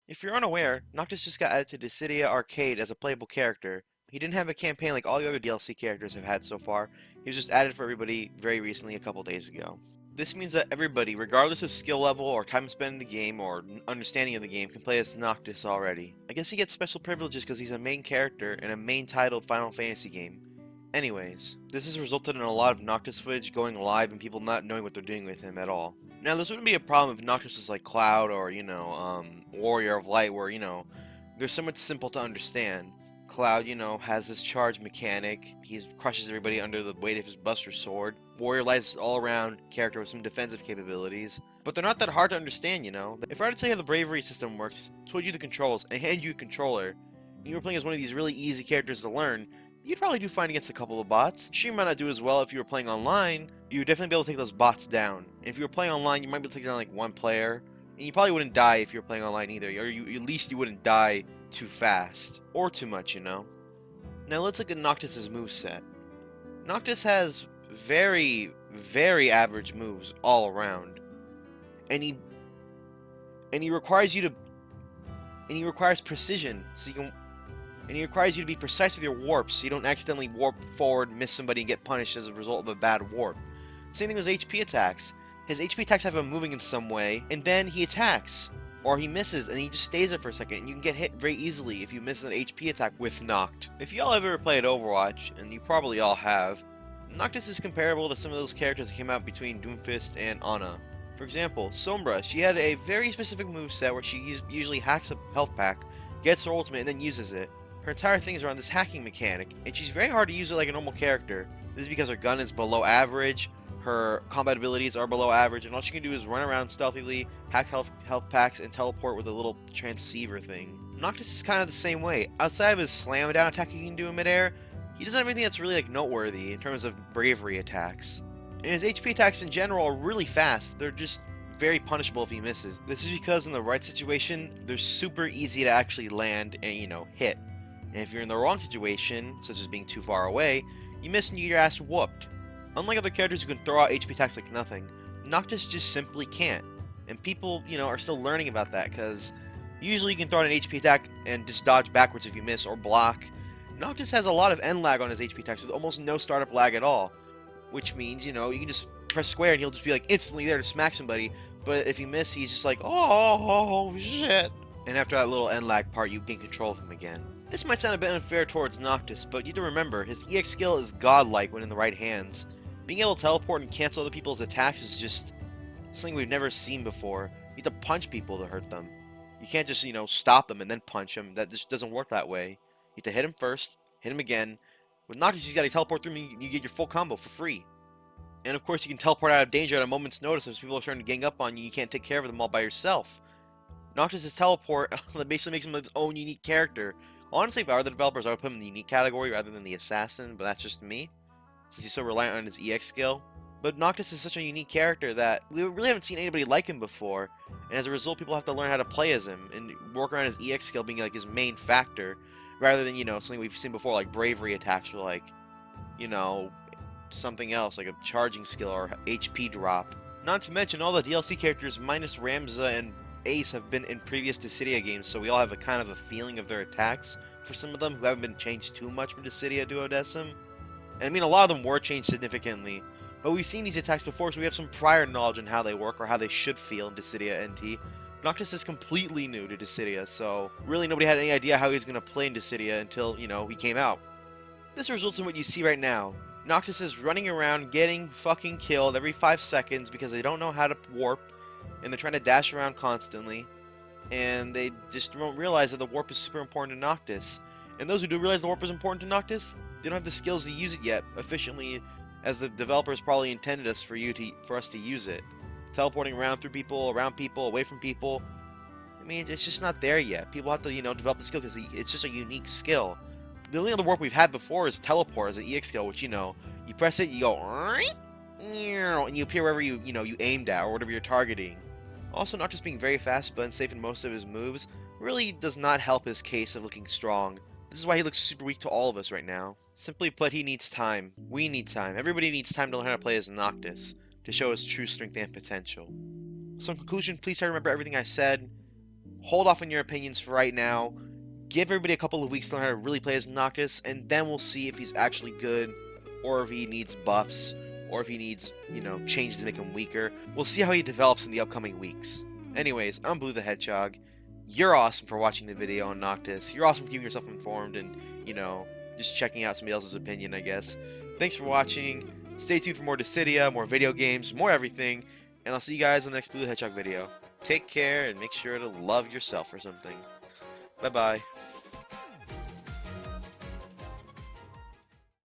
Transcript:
If you're unaware, Noctis just got added to Dissidia Arcade as a playable character. He didn't have a campaign like all the other DLC characters have had so far. He was just added for everybody very recently, a couple days ago. This means that everybody, regardless of skill level or time spent in the game or understanding of the game, can play as Noctis already. I guess he gets special privileges because he's a main character in a main titled Final Fantasy game. Anyways, this has resulted in a lot of Noctis footage going live and people not knowing what they're doing with him at all. Now, this wouldn't be a problem if Noctis was like Cloud or, Warrior of Light, where, they're somewhat simple to understand. Cloud, has this charge mechanic. He crushes everybody under the weight of his Buster Sword. Warrior Light is all-around character with some defensive capabilities. But they're not that hard to understand. If I were to tell you how the bravery system works, told you the controls, and hand you a controller, and you were playing as one of these really easy characters to learn, you'd probably do fine against a couple of bots. Sure, you might not do as well if you were playing online. You would definitely be able to take those bots down. And if you were playing online, you might be able to take down like one player. And you probably wouldn't die if you were playing online either. Or at least you wouldn't die too fast. Or too much. Now let's look at Noctis' moveset. Noctis has very, very average moves all around. And he requires you to... And he requires precision, and he requires you to be precise with your warps so you don't accidentally warp forward, miss somebody, and get punished as a result of a bad warp. Same thing with his HP attacks. His HP attacks have him moving in some way, and then he attacks. Or he misses, and he just stays there for a second, and you can get hit very easily if you miss an HP attack with Noct. If y'all have ever played Overwatch, and you probably all have, Noctis is comparable to some of those characters that came out between Doomfist and Ana. For example, Sombra, she had a very specific moveset where she usually hacks a health pack, gets her ultimate, and then uses it. Her entire thing is around this hacking mechanic, and she's very hard to use it like a normal character. This is because her gun is below average, her combat abilities are below average, and all she can do is run around stealthily, hack health packs, and teleport with a little transceiver thing. Noctis is kind of the same way. Outside of his slam down attack he can do in midair, he doesn't have anything that's really noteworthy in terms of bravery attacks. And his HP attacks in general are really fast. They're just very punishable if he misses. This is because in the right situation, they're super easy to actually land and, hit. And if you're in the wrong situation, such as being too far away, you miss and you get your ass whooped. Unlike other characters who can throw out HP attacks like nothing, Noctis just simply can't. And people, are still learning about that, because usually you can throw out an HP attack and just dodge backwards if you miss, or block. Noctis has a lot of end lag on his HP attacks with almost no startup lag at all. Which means, you can just press square and he'll just be like instantly there to smack somebody. But if you miss, he's just like, oh shit. And after that little end lag part, you gain control of him again. This might sound a bit unfair towards Noctis, but you have to remember, his EX skill is godlike when in the right hands. Being able to teleport and cancel other people's attacks is just something we've never seen before. You have to punch people to hurt them. You can't just, stop them and then punch them. That just doesn't work that way. You have to hit him first, hit him again. With Noctis, you got to teleport through him and you get your full combo for free. And of course, you can teleport out of danger at a moment's notice if people are starting to gang up on you. You can't take care of them all by yourself. Noctis' teleport that basically makes him its own unique character. Honestly, if I were the developers, I would put him in the unique category rather than the assassin, but that's just me, since he's so reliant on his EX skill. But Noctis is such a unique character that we really haven't seen anybody like him before, and as a result, people have to learn how to play as him and work around his EX skill being like his main factor, rather than, something we've seen before, like bravery attacks, or like, something else, like a charging skill or HP drop. Not to mention, all the DLC characters minus Ramza and Ace have been in previous Dissidia games, so we all have a kind of a feeling of their attacks for some of them who haven't been changed too much from Dissidia Duodecim. And I mean, a lot of them were changed significantly, but we've seen these attacks before, so we have some prior knowledge on how they work or how they should feel in Dissidia NT. Noctis is completely new to Dissidia, so really nobody had any idea how he was going to play in Dissidia until, he came out. This results in what you see right now. Noctis is running around getting fucking killed every 5 seconds because they don't know how to warp, and they're trying to dash around constantly, and they just don't realize that the warp is super important to Noctis. And those who do realize the warp is important to Noctis, they don't have the skills to use it yet efficiently as the developers probably intended us for us to use it. Teleporting around through people, around people, away from people. I mean, it's just not there yet. People have to, develop the skill because it's just a unique skill. The only other warp we've had before is teleport as an EX skill, which, you press it, you go, and you appear wherever you aimed at or whatever you're targeting. Also, not just being very fast but unsafe in most of his moves really does not help his case of looking strong. This is why he looks super weak to all of us right now. Simply put, he needs time. We need time. Everybody needs time to learn how to play as Noctis, to show his true strength and potential. So in conclusion, please try to remember everything I said. hold off on your opinions for right now. Give everybody a couple of weeks to learn how to really play as Noctis, and then we'll see if he's actually good, or if he needs buffs, or if he needs, changes to make him weaker. We'll see how he develops in the upcoming weeks. Anyways, I'm Blue the Hedgehog. You're awesome for watching the video on Noctis. You're awesome for keeping yourself informed and, just checking out somebody else's opinion, I guess. Thanks for watching. Stay tuned for more Dissidia, more video games, more everything, and I'll see you guys in the next Blue the Hedgehog video. Take care, and make sure to love yourself or something. Bye-bye.